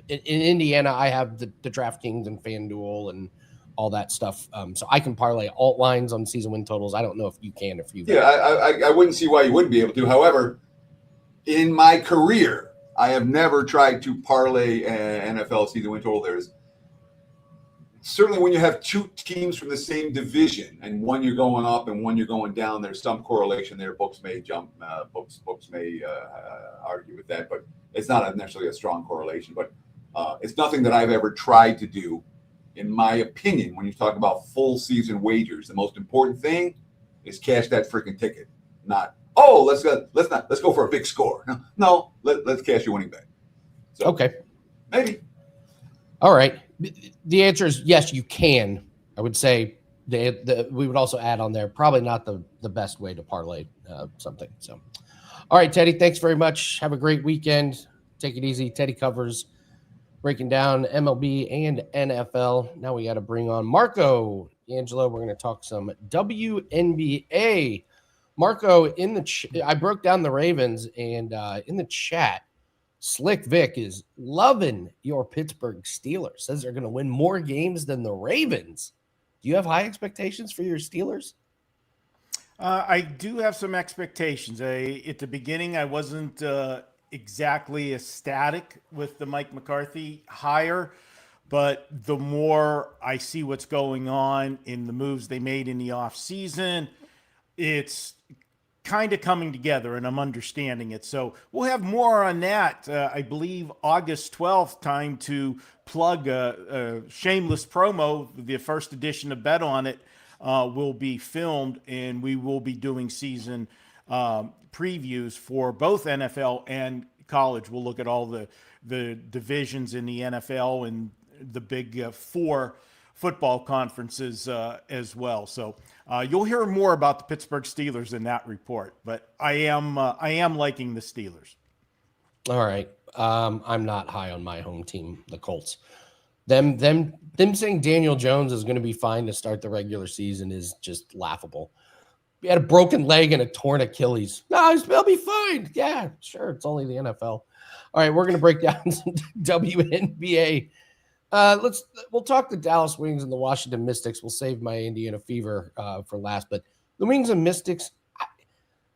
In Indiana, I have the DraftKings and FanDuel and all that stuff. So I can parlay alt lines on season win totals. I don't know if you can. I wouldn't see why you wouldn't be able to. However, in my career, I have never tried to parlay an NFL season win total. There's certainly when you have two teams from the same division and one you're going up and one you're going down, there's some correlation there. Books may books may argue with that, but it's not necessarily a strong correlation. But it's nothing that I've ever tried to do. In my opinion, when you talk about full season wagers, the most important thing is cash that freaking ticket. Not, let's go for a big score. No, let's cash your winning bet. So, okay, maybe. All right. The answer is yes, you can. I would say we would also add on there, probably not the best way to parlay something. So, all right, Teddy, thanks very much. Have a great weekend. Take it easy. Teddy covers breaking down MLB and NFL. Now we got to bring on Marco Angelo. We're going to talk some WNBA. Marco, I broke down the Ravens, and in the chat, Slick Vic is loving your Pittsburgh Steelers. Says they're going to win more games than the Ravens. Do you have high expectations for your Steelers? I do have some expectations. At the beginning, I wasn't exactly ecstatic with the Mike McCarthy hire, but the more I see what's going on in the moves they made in the offseason, it's kind of coming together, and I'm understanding it. So we'll have more on that. I believe August 12th, time to plug a shameless promo. The first edition of Bet On It will be filmed, and we will be doing season previews for both NFL and college. We'll look at all the divisions in the NFL and the big four football conferences as well. So you'll hear more about the Pittsburgh Steelers in that report, but I am liking the Steelers. All right. I'm not high on my home team, the Colts. Them saying Daniel Jones is going to be fine to start the regular season is just laughable. He had a broken leg and a torn Achilles. No, he'll be fine. Yeah, sure. It's only the NFL. All right, we're going to break down some WNBA. We'll talk the Dallas Wings and the Washington Mystics. We'll save my Indiana Fever for last. But the Wings and Mystics,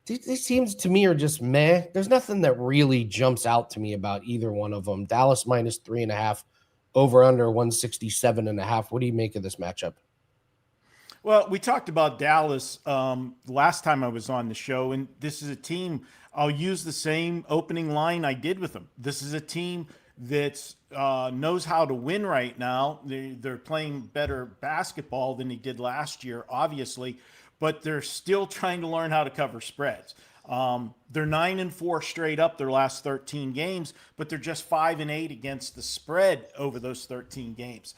these teams to me are just meh. There's nothing that really jumps out to me about either one of them. Dallas minus 3.5, over under 167.5. What do you make of this matchup? Well, we talked about Dallas last time I was on the show, and this is a team, I'll use the same opening line I did with them. This is a team that knows how to win right now. They're playing better basketball than they did last year, obviously, but they're still trying to learn how to cover spreads. They're 9-4 straight up their last 13 games, but they're just 5-8 against the spread over those 13 games.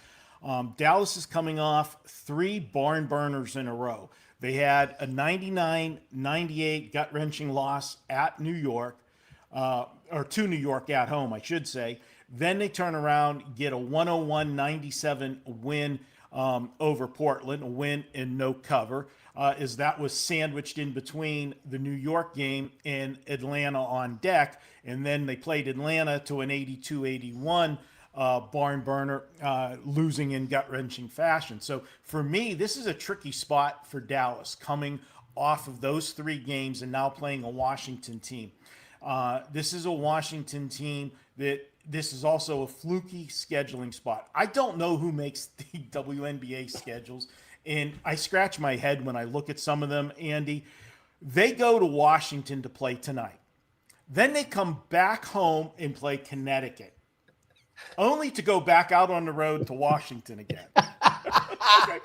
Dallas is coming off 3 barn burners in a row. They had a 99-98 gut-wrenching loss at New York, or to New York at home, I should say. Then they turn around, get a 101-97 win over Portland, a win in no cover, as that was sandwiched in between the New York game and Atlanta on deck. And then they played Atlanta to an 82-81 barn burner, losing in gut-wrenching fashion. So for me, this is a tricky spot for Dallas, coming off of those 3 games and now playing a Washington team. This is a Washington team that this is also a fluky scheduling spot. I don't know who makes the WNBA schedules, and I scratch my head when I look at some of them, Andy. They go to Washington to play tonight. Then they come back home and play Connecticut, only to go back out on the road to Washington again. Okay.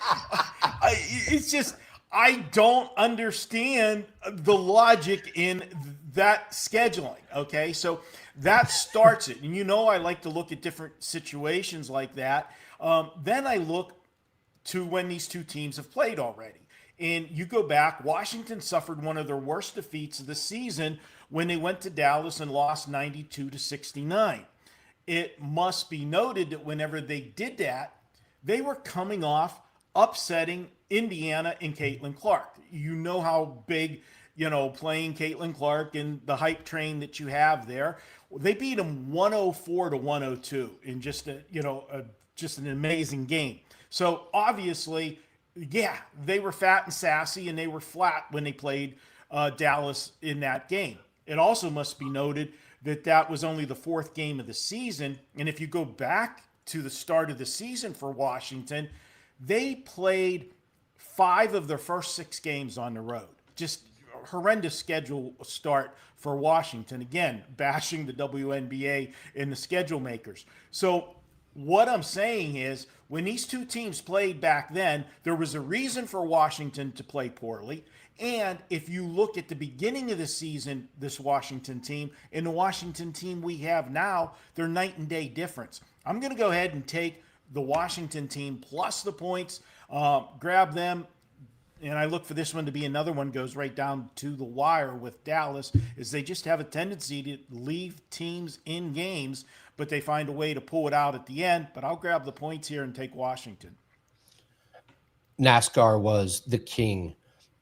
It's just, I don't understand the logic in that scheduling. Okay. So that starts it. And I like to look at different situations like that. Then I look to when these two teams have played already. And you go back, Washington suffered one of their worst defeats of the season when they went to Dallas and lost 92-69. It must be noted that whenever they did that, they were coming off upsetting Indiana and Caitlin Clark. You know how big, playing Caitlin Clark and the hype train that you have there. They beat them 104-102 in just just an amazing game. So obviously, yeah, they were fat and sassy, and they were flat when they played Dallas in that game. It also must be noted that that was only the fourth game of the season. And if you go back to the start of the season for Washington, they played 5 of their first 6 games on the road. Just horrendous schedule start for Washington. Again, bashing the WNBA and the schedule makers. So what I'm saying is, when these two teams played back then, there was a reason for Washington to play poorly. And if you look at the beginning of the season, this Washington team and the Washington team we have now, they're night and day difference. I'm going to go ahead and take the Washington team plus the points, grab them. And I look for this one to be another one goes right down to the wire with Dallas, is they just have a tendency to leave teams in games, but they find a way to pull it out at the end. But I'll grab the points here and take Washington. NASCAR was the king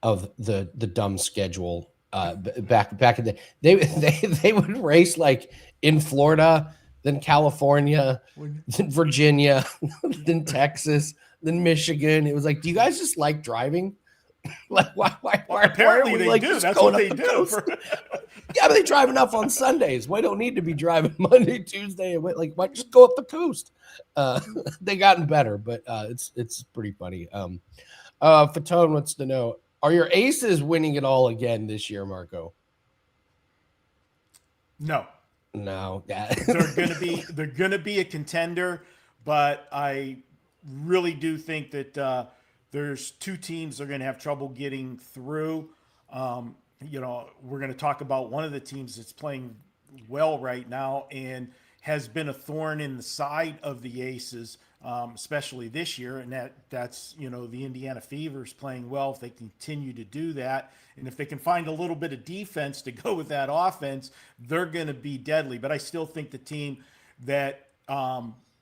of the dumb schedule back in the they would race like in Florida, then California, then Virginia, then Texas, then Michigan. It was like, do you guys just like driving? Like why Apparently are we they like do. just That's going what up they the do. coast? Yeah, but they drive enough on Sundays. We don't need to be driving Monday, Tuesday, and like why just go up the coast? They gotten better, but it's pretty funny. Fatone wants to know, are your aces winning it all again this year, Marco? No. They're gonna be a contender, but I really do think that there's 2 teams that are gonna have trouble getting through. We're gonna talk about one of the teams that's playing well right now and has been a thorn in the side of the Aces, especially this year, and that's the Indiana Fever's playing well. If they continue to do that, and if they can find a little bit of defense to go with that offense, they're going to be deadly. But I still think the team that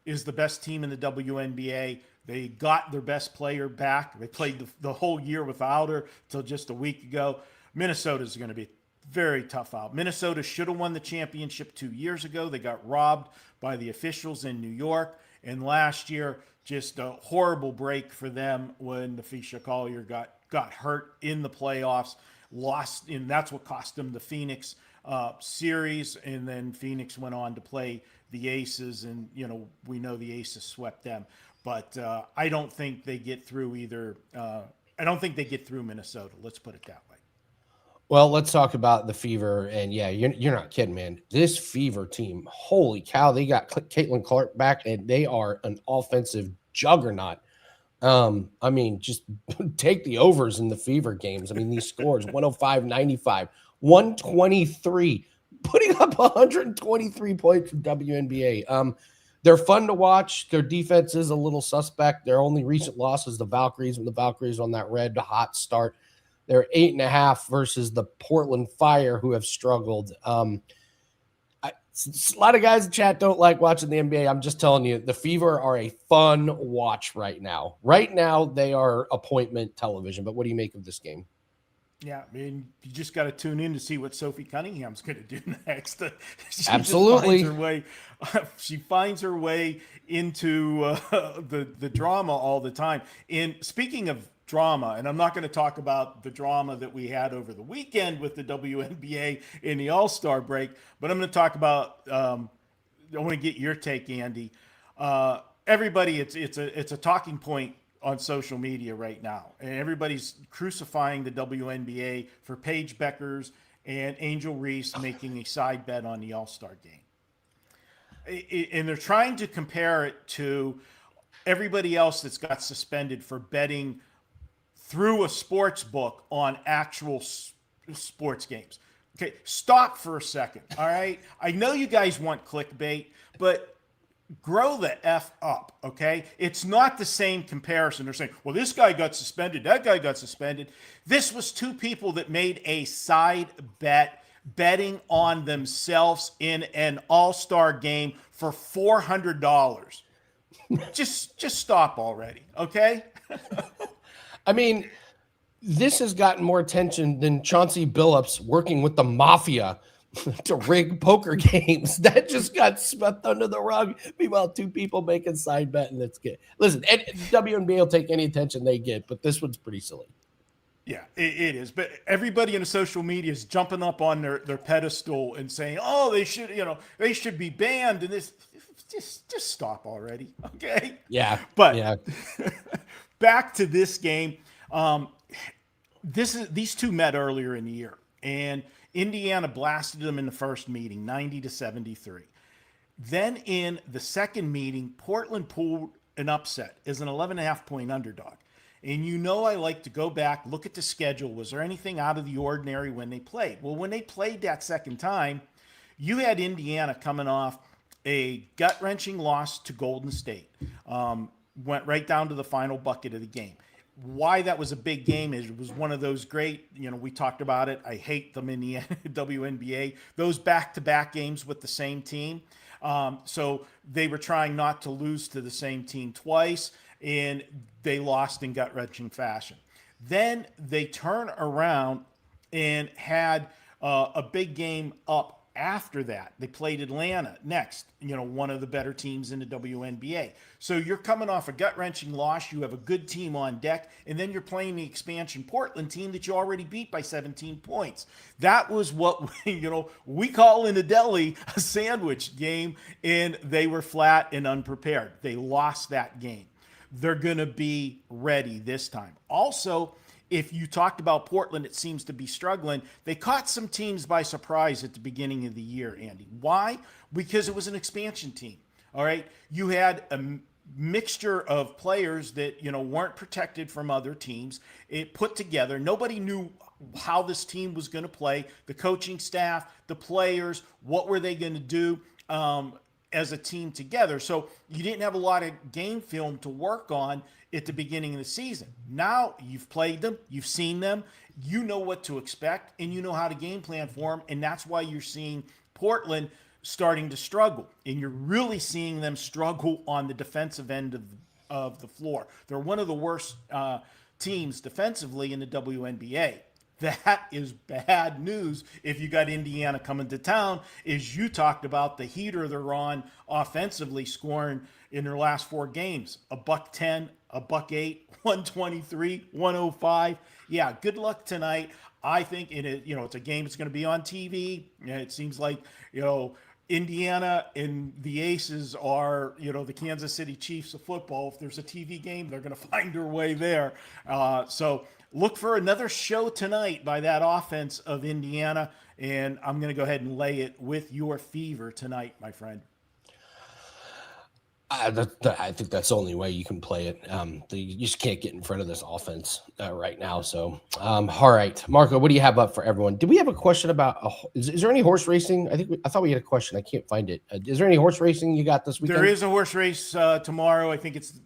is the best team in the WNBA, they got their best player back. They played the whole year without her till just a week ago. Minnesota's going to be very tough out. Minnesota should have won the championship 2 years ago. They got robbed by the officials in New York. And last year, just a horrible break for them when Fisher Collier got hurt in the playoffs, lost, and that's what cost them the Phoenix series. And then Phoenix went on to play the Aces, and we know the Aces swept them. But I don't think they get through either. I don't think they get through Minnesota. Let's put it that way. Well, let's talk about the Fever, and yeah, you're not kidding, man. This Fever team, holy cow, they got Caitlin Clark back, and they are an offensive juggernaut. I mean, just take the overs in the Fever games. I mean, these scores 105-95, 123, putting up 123 points from WNBA. They're fun to watch. Their defense is a little suspect. Their only recent loss is the Valkyries, when the Valkyries on that red hot start. They're 8.5 versus the Portland Fire, who have struggled. A lot of guys in chat don't like watching the NBA. I'm just telling you, the Fever are a fun watch right now. Right now, they are appointment television. But what do you make of this game? Yeah, I mean, you just got to tune in to see what Sophie Cunningham's going to do next. Absolutely. She finds her way into the drama all the time. And speaking of drama, and I'm not going to talk about the drama that we had over the weekend with the WNBA in the All-Star break, but I'm going to talk about, I want to get your take, Andy. Everybody, it's a talking point on social media right now, and everybody's crucifying the WNBA for Paige Beckers and Angel Reese making a side bet on the All-Star game. And they're trying to compare it to everybody else that's got suspended for betting through a sports book on actual sports games. Okay, stop for a second, all right? I know you guys want clickbait, but grow the F up, okay? It's not the same comparison. They're saying, well, this guy got suspended, that guy got suspended. This was two people that made a side bet, betting on themselves in an all-star game for $400. Just stop already, okay? I mean, this has gotten more attention than Chauncey Billups working with the mafia to rig poker games. That just got swept under the rug. Meanwhile, two people making side bet, and that's good. Listen, and WNBA will take any attention they get, but this one's pretty silly. Yeah, it is. But everybody in the social media is jumping up on their pedestal and saying, "Oh, they should be banned." And this, just stop already, okay? Yeah, But yeah. back to this game. These two met earlier in the year, and Indiana blasted them in the first meeting, 90-73. Then in the second meeting, Portland pulled an upset as an 11.5-point underdog. And you know I like to go back, look at the schedule. Was there anything out of the ordinary when they played? Well, when they played that second time, you had Indiana coming off a gut-wrenching loss to Golden State. Went right down to the final bucket of the game. Why that was a big game is it was one of those great, we talked about it. I hate them in the WNBA. Those back-to-back games with the same team. So they were trying not to lose to the same team twice, and they lost in gut-wrenching fashion. Then they turn around and had a big game up after that. They played Atlanta next, one of the better teams in the WNBA. So you're coming off a gut-wrenching loss. You have a good team on deck, and then you're playing the expansion Portland team that you already beat by 17 points. That was what, we call in the deli a sandwich game, and they were flat and unprepared. They lost that game. They're going to be ready this time. Also, if you talked about Portland, it seems to be struggling. They caught some teams by surprise at the beginning of the year, Andy. Why? Because it was an expansion team. All right. You had a mixture of players that, weren't protected from other teams. It put together. Nobody knew how this team was going to play. The coaching staff, the players, what were they going to do as a team together? So you didn't have a lot of game film to work on at the beginning of the season. Now you've played them, you've seen them, you know what to expect, and you know how to game plan for them. And that's why you're seeing Portland starting to struggle. And you're really seeing them struggle on the defensive end of the floor. They're one of the worst teams defensively in the WNBA. That is bad news if you got Indiana coming to town. As you talked about, the heater they're on offensively, scoring in their last 4 games, $110, $108, 123, 105. Yeah, good luck tonight. I think it's a game that's going to be on TV. It seems like, Indiana and the Aces are, the Kansas City Chiefs of football. If there's a TV game, they're going to find their way there. So look for another show tonight by that offense of Indiana, and I'm going to go ahead and lay it with your fever tonight, my friend. I think that's the only way you can play it. You just can't get in front of this offense right now. So, all right, Marco, what do you have up for everyone? Did we have a question about? Is there any horse racing? I thought we had a question. I can't find it. Is there any horse racing you got this weekend? There is a horse race tomorrow. I think it's.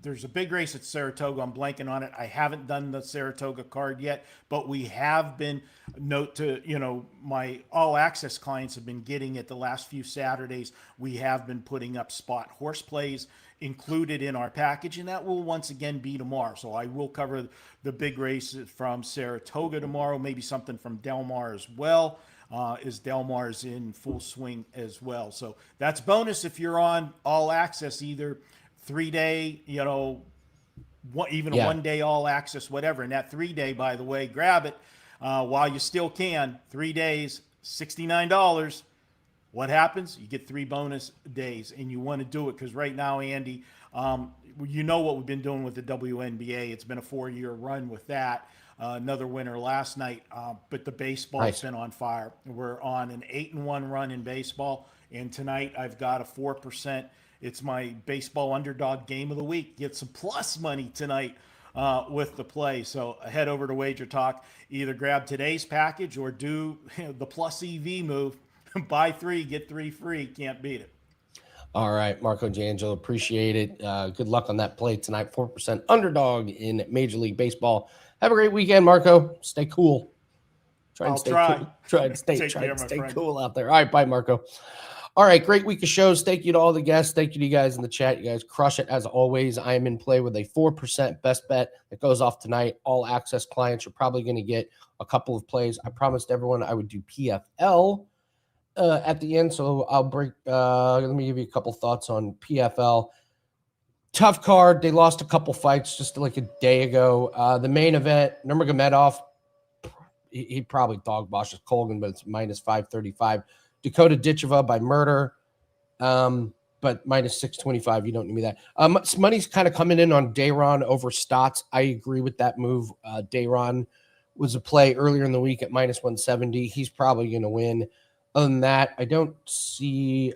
There's a big race at Saratoga. I'm blanking on it. I haven't done the Saratoga card yet, but we have been my all access clients have been getting it the last few Saturdays. We have been putting up spot horse plays included in our package, and that will once again be tomorrow. So I will cover the big race from Saratoga tomorrow, maybe something from Del Mar as well. Is Del Mar's in full swing as well. So that's bonus if you're on all access, either 3-day, a 1 day all access, whatever. And that 3-day, by the way, grab it while you still can. 3 days, $69. What happens? You get 3 bonus days, and you want to do it because right now, Andy, you know what we've been doing with the WNBA. It's been a 4-year run with that. Another winner last night, but the baseball has been on fire. We're on an 8-1 run in baseball, and tonight I've got a 4%. It's my baseball underdog game of the week. Get some plus money tonight with the play. So head over to WagerTalk. Either grab today's package or do the plus EV move. Buy 3, get 3 free. Can't beat it. All right, Marco D'Angelo, appreciate it. Good luck on that play tonight. 4% underdog in Major League Baseball. Have a great weekend, Marco. Stay cool. I'll try. Cool. Try and stay Take care, my stay friend. cool out there. All right, bye, Marco. All right, great week of shows. Thank you to all the guests. Thank you to you guys in the chat. You guys crush it as always. I am in play with a 4% best bet that goes off tonight. All access clients are probably going to get a couple of plays. I promised everyone I would do PFL at the end, so I'll break. Let me give you a couple thoughts on PFL. Tough card. They lost a couple fights just like a day ago. The main event, Nurmagomedov, he probably dog bosses Colgan, but it's minus 535. Dakota Ditcheva by murder, but minus 625. You don't need me that. Money's kind of coming in on Dayron over Stotts. I agree with that move. Dayron was a play earlier in the week at minus 170. He's probably going to win. Other than that, I don't see.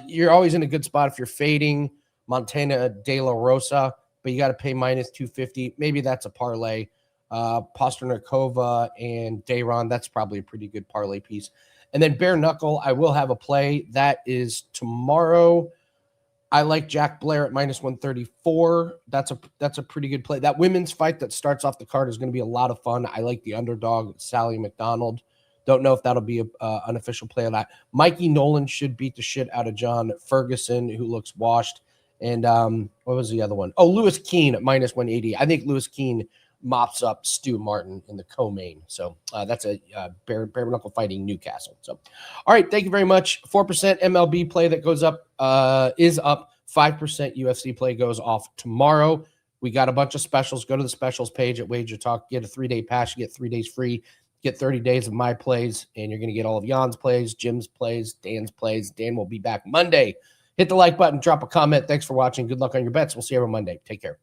You're always in a good spot if you're fading Montana De La Rosa, but you got to pay minus 250. Maybe that's a parlay. Pasternikova and Dayron, that's probably a pretty good parlay piece. And then bare knuckle, I will have a play. That is tomorrow. I like Jack Blair at minus 134. That's a pretty good play. That women's fight that starts off the card is going to be a lot of fun. I like the underdog, Sally McDonald. Don't know if that'll be an unofficial play on that. Mikey Nolan should beat the shit out of John Ferguson, who looks washed. And what was the other one? Oh, Lewis Keane at minus 180. I think Lewis Keane mops up Stu Martin in the co-main. So that's a bare knuckle fighting Newcastle. So, all right. Thank you very much. 4% MLB play that goes up is up. 5% UFC play goes off tomorrow. We got a bunch of specials. Go to the specials page at WagerTalk. Get a 3-day pass. You get 3 days free. Get 30 days of my plays, and you're going to get all of Jan's plays, Jim's plays, Dan's plays. Dan will be back Monday. Hit the like button. Drop a comment. Thanks for watching. Good luck on your bets. We'll see you on Monday. Take care.